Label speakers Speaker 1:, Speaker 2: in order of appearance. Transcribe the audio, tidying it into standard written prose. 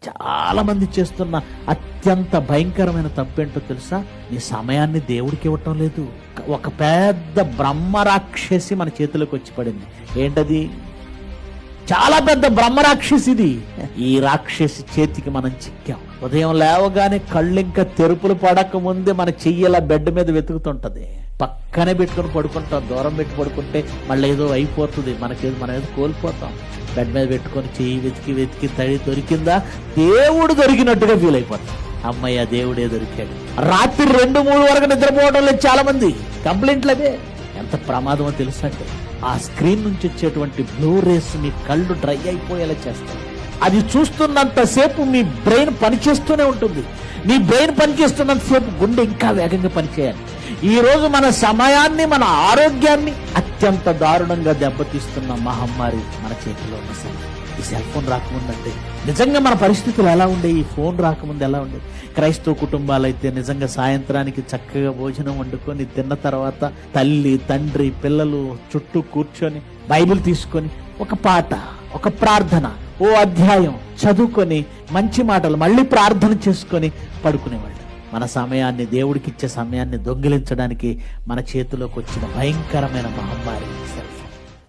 Speaker 1: చాలా మంది చేస్తున్న అత్యంత భయంకరమైన తప్పేంటో తెలుసా? నీ సమయాన్ని దేవుడికి ఇవ్వటం లేదు. ఒక పెద్ద బ్రహ్మరాక్షసి మన చేతిలోకి వచ్చి పడింది. ఏంటది? చాలా పెద్ద బ్రహ్మరాక్షసి ఇది. ఈ రాక్షసి చేతికి మనం చిక్కాం. ఉదయం లేవగానే కళ్ళు ఇంకా తెరుపులు పడక ముందే మన చెయ్యలా బెడ్ మీద వెతుకుతుంటది. పక్కనే పెట్టుకుని పడుకుంటాం. దూరం పెట్టి పడుకుంటే మళ్ళీ ఏదో అయిపోతుంది, మనం ఏదో కోల్పోతాం. బెడ్ మీద పెట్టుకొని చెయ్యి వెతికి తడి దొరికిందా, దేవుడు దొరికినట్టుగా ఫీల్ అయిపోతాం. అమ్మయ్య, దేవుడే దొరికాడు. రాత్రి 2-3 వరకు నిద్రపోవడం లేదు చాలా మంది. కంప్లైంట్లు అవే. ఎంత ప్రమాదమో తెలుసంటే, ఆ స్క్రీన్ నుంచి వచ్చేటువంటి బ్లూ రేస్ మీ కళ్ళు డ్రై అయిపోయేలా చేస్తాయి. అది చూస్తున్నంత సేపు మీ బ్రెయిన్ పనిచేస్తూనే ఉంటుంది. మీ బ్రెయిన్ పనిచేస్తున్నంత సేపు గుండె ఇంకా వేగంగా పనిచేయాలి. ఈ రోజు మన సమయాన్ని, మన ఆరోగ్యాన్ని అత్యంత దారుణంగా దెబ్బతీస్తున్న మహమ్మారి మన చేతిలో ఉన్న సెల్. ఈ సెల్ ఫోన్ రాకముందంటే నిజంగా మన పరిస్థితులు ఎలా ఉండేవి? ఈ ఫోన్ రాకముందు ఎలా ఉండేది? క్రైస్తవ కుటుంబాలైతే నిజంగా సాయంత్రానికి చక్కగా భోజనం వండుకొని తిన్న తర్వాత తల్లి, తండ్రి, పిల్లలు చుట్టూ కూర్చొని బైబిల్ తీసుకొని ఒక పాట, ఒక ప్రార్థన, ఓ అధ్యాయం చదువుకొని మంచి మాటలు మళ్ళీ ప్రార్థన చేసుకొని పడుకునేవాళ్ళు. మన సమయాన్ని, దేవుడికిచ్చే సమయాన్ని దొంగిలించడానికి మన చేతిలోకి వచ్చిన భయంకరమైన మహమ్మారి.